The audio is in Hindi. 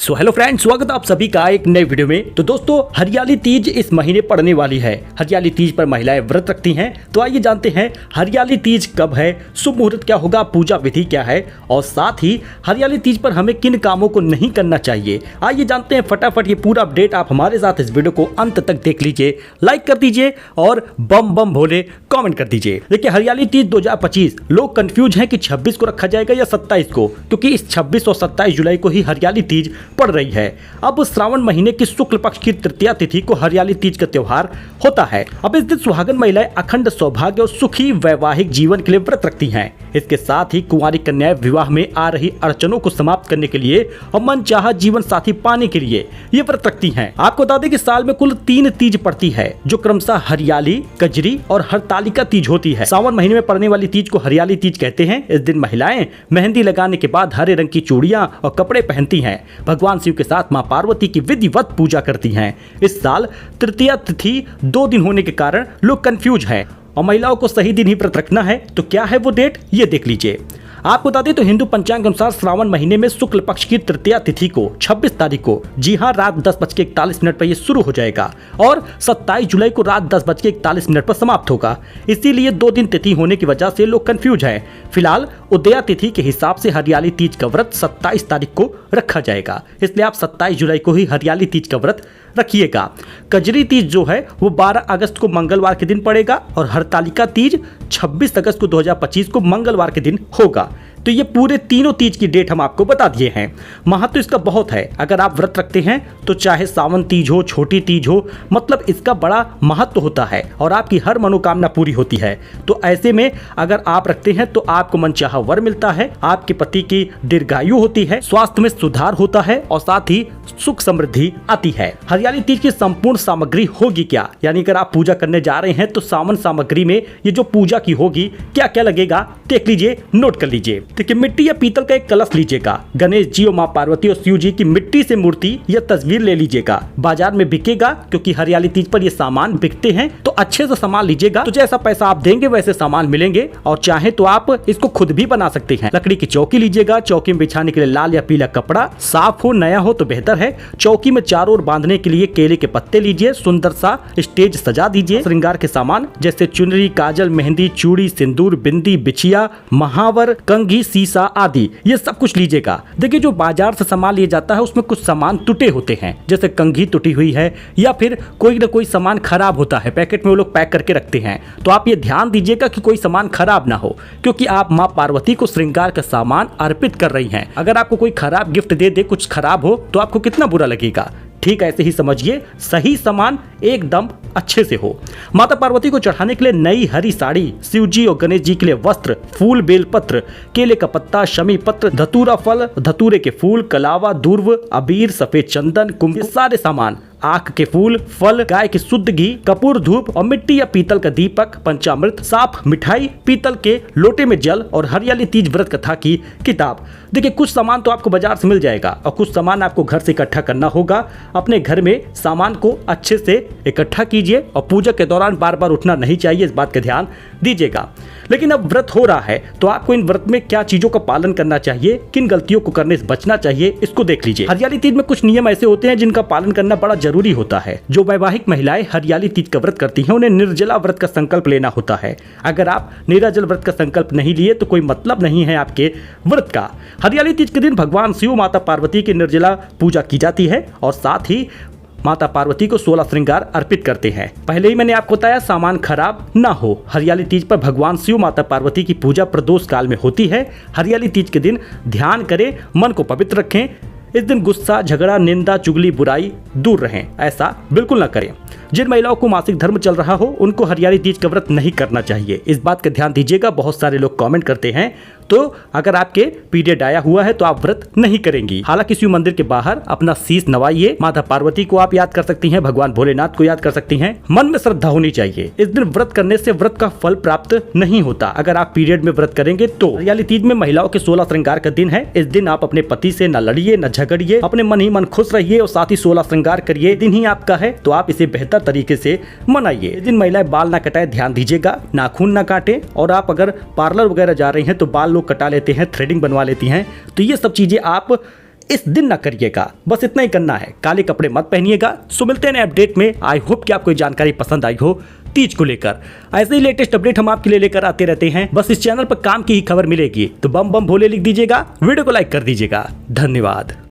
सो हेलो फ्रेंड्स, स्वागत है आप सभी का एक नए वीडियो में। तो दोस्तों, हरियाली तीज इस महीने पड़ने वाली है। हरियाली तीज पर महिलाएं व्रत रखती हैं। तो आइए जानते हैं हरियाली तीज कब है, शुभ मुहूर्त क्या होगा, पूजा विधि क्या है और साथ ही हरियाली तीज पर हमें किन कामों को नहीं करना चाहिए। आइए जानते हैं फटाफट ये पूरा अपडेट। आप हमारे साथ इस वीडियो को अंत तक देख लीजिए, लाइक कर दीजिए और बम बम भोले कॉमेंट कर दीजिए। देखिए, हरियाली तीज 2025 लोग कंफ्यूज हैं कि 26 को रखा जाएगा या 27 को, क्योंकि इस 26 और 27 जुलाई को ही हरियाली तीज पड़ रही है। अब श्रावण महीने की शुक्ल पक्ष की तृतीया तिथि को हरियाली तीज का त्योहार होता है। अब इस दिन सुहागन महिलाएं अखंड सौभाग्य और सुखी वैवाहिक जीवन के लिए व्रत रखती हैं। इसके साथ ही कुंवारी कन्याएं विवाह में आ रही अड़चनों को समाप्त करने के लिए और मनचाहा जीवन साथी पाने के लिए ये व्रत रखती हैं। आपको बता दें कि साल में कुल 3 तीज पड़ती है, जो क्रमशः हरियाली, कजरी और हरतालिका तीज होती है। सावन महीने में पड़ने वाली तीज को हरियाली तीज कहते हैं। इस दिन महिलाएं मेहंदी लगाने के बाद हरे रंग की चूड़ियां और कपड़े पहनती हैं। भगवान शिव के साथ मां पार्वती की विधिवत पूजा करती हैं। इस साल तृतीया तिथि 2 दिन होने के कारण लोग कंफ्यूज हैं और महिलाओं को सही दिन ही व्रत रखना है। तो क्या है वो डेट, ये देख लीजिए। आपको बता दें तो हिंदू पंचांग के अनुसार श्रावण महीने में शुक्ल पक्ष की तृतीया तिथि को 26 तारीख को, जी हां, रात 10:41 पर यह शुरू हो जाएगा और 27 जुलाई को रात 10:41 पर समाप्त होगा। इसीलिए 2 दिन तिथि होने की वजह से लोग कंफ्यूज हैं। फिलहाल उदया तिथि के हिसाब से हरियाली तीज का व्रत 27 तारीख को रखा जाएगा, इसलिए आप 27 जुलाई को ही हरियाली तीज का व्रत रखिएगा। कजरी तीज जो है वो 12 अगस्त को मंगलवार के दिन पड़ेगा और हरतालिका तीज 26 अगस्त को 2025 को मंगलवार के दिन होगा। तो ये पूरे तीनों तीज की डेट हम आपको बता दिए हैं। महत्व इसका बहुत है। अगर आप व्रत रखते हैं तो चाहे सावन तीज हो, छोटी तीज हो, मतलब इसका बड़ा महत्व होता है और आपकी हर मनोकामना पूरी होती है। तो ऐसे में अगर आप रखते हैं तो आपको मनचाहा वर मिलता है, आपके पति की दीर्घायु होती है, स्वास्थ्य में सुधार होता है और साथ ही सुख समृद्धि आती है। हरियाली तीज की संपूर्ण सामग्री होगी क्या, यानी अगर आप पूजा करने जा रहे हैं तो सावन सामग्री में ये जो पूजा की होगी क्या क्या लगेगा देख लीजिए, नोट कर लीजिए। देखिए, मिट्टी या पीतल का एक कलश लीजिएगा। गणेश जी और मां पार्वती और शिव जी की मिट्टी से मूर्ति या तस्वीर ले लीजिएगा। बाजार में बिकेगा, क्योंकि हरियाली तीज पर ये सामान बिकते हैं, तो अच्छे से सामान लीजिएगा। तो जैसा पैसा आप देंगे वैसे सामान मिलेंगे और चाहे तो आप इसको खुद भी बना सकते हैं। लकड़ी की चौकी लीजिएगा। चौकी में बिछाने के लिए लाल या पीला कपड़ा, साफ हो, नया हो तो बेहतर है। चौकी में चारों ओर बांधने के लिए केले के पत्ते लीजिए। सुंदर सा स्टेज सजा दीजिए। श्रृंगार के सामान जैसे चुनरी, काजल, मेहंदी, चूड़ी, सिंदूर, बिंदी, बिछिया, महावर, कंघी, शीशा आदि ये सब कुछ लीजिएगा। देखिए, जो बाजार से सामान लिया जाता है उसमें कुछ सामान टूटे होते हैं, जैसे कंघी टूटी हुई है या फिर कोई ना कोई सामान खराब होता है, पैकेट में वो लोग पैक करके रखते हैं। तो आप ये ध्यान दीजिएगा कि कोई सामान खराब ना हो, क्योंकि आप माँ पार्वती को श्रृंगार का सामान अर्पित कर रही हैं। अगर आपको कोई खराब गिफ्ट दे दे, कुछ खराब हो, तो आपको कितना बुरा लगेगा। ठीक ऐसे ही समझिए, सही सामान एकदम अच्छे से हो। माता पार्वती को चढ़ाने के लिए नई हरी साड़ी, शिव जी और गणेश जी के लिए वस्त्र, फूल, बेलपत्र, केले का पत्ता, शमी पत्र, धतूरा फल, धतूरे के फूल, कलावा, दूर्व, अबीर, सफेद चंदन, कुमकुम, सारे सामान, आक के फूल, फल, गाय की शुद्ध घी, कपूर, धूप और मिट्टी या पीतल का दीपक, पंचामृत, साफ मिठाई, पीतल के लोटे में जल और हरियाली तीज व्रत कथा की किताब। देखिए, कुछ सामान तो आपको बाजार से मिल जाएगा और कुछ सामान आपको घर से इकट्ठा करना होगा। अपने घर में सामान को अच्छे से इकट्ठा कीजिए और पूजा के दौरान बार बार उठना नहीं चाहिए, इस बात का ध्यान दीजिएगा। लेकिन अब व्रत हो रहा है तो आपको इन व्रत में क्या चीजों का पालन करना चाहिए, किन गलतियों को करने से बचना चाहिए, इसको देख लीजिए। हरियाली तीज में कुछ नियम ऐसे होते हैं जिनका पालन करना बड़ा जरूरी होता है। जो वैवाहिक महिलाएं हरियाली तीज का व्रत करती हैं उन्हें निर्जला व्रत का संकल्प लेना होता है। अगर आप निर्जल व्रत का संकल्प नहीं लिए तो कोई मतलब नहीं है आपके व्रत का। हरियाली तीज के दिन भगवान शिव, माता पार्वती की निर्जला पूजा की जाती है और साथ ही माता पार्वती को 16 श्रृंगार अर्पित करते हैं। पहले ही मैंने आपको बताया, सामान खराब ना हो। हरियाली तीज पर भगवान शिव, माता पार्वती की पूजा प्रदोष काल में होती है। हरियाली तीज के दिन ध्यान करें, मन को पवित्र रखें। इस दिन गुस्सा, झगड़ा, निंदा, चुगली, बुराई दूर रहें, ऐसा बिल्कुल ना करें। जिन महिलाओं को मासिक धर्म चल रहा हो उनको हरियाली तीज का व्रत नहीं करना चाहिए, इस बात का ध्यान दीजिएगा। बहुत सारे लोग कमेंट करते हैं, तो अगर आपके पीरियड आया हुआ है तो आप व्रत नहीं करेंगी। हालांकि शिव मंदिर के बाहर अपना शीश नवाइए। माता पार्वती को आप याद कर सकती हैं, भगवान भोलेनाथ को याद कर सकती हैं। मन में श्रद्धा होनी चाहिए। इस दिन व्रत करने से व्रत का फल प्राप्त नहीं होता। अगर आप पीरियड में व्रत करेंगे तो हरियाली तीज में महिलाओं के 16 श्रृंगार का दिन है। इस दिन आप अपने पति से न लड़िए, न झगड़िए, अपने मन ही मन खुश रहिए और साथ ही 16 श्रृंगार करिए। दिन ही आपका है तो आप इसे बेहतर तरीके से मनाइए। इस दिन महिलाएं बाल ना कटाए, ध्यान दीजिएगा, नाखून ना काटे। और आप अगर पार्लर वगैरह जा रही हैं तो बाल लोग कटा लेते हैं, थ्रेडिंग बनवा लेती हैं, तो ये सब चीजें आप इस दिन ना करिएगा। बस इतना ही करना है, काले कपड़े मत पहनिएगा। सो मिलते हैं नए अपडेट में। आई होप कि आपको ये जानकारी पसंद आई हो तीज को लेकर। ऐसे ही लेटेस्ट अपडेट हम आपके लिए लेकर आते रहते हैं। बस इस चैनल पर काम की ही खबर मिलेगी तो बम बम भोले लिख दीजिएगा, वीडियो को लाइक कर दीजिएगा। धन्यवाद।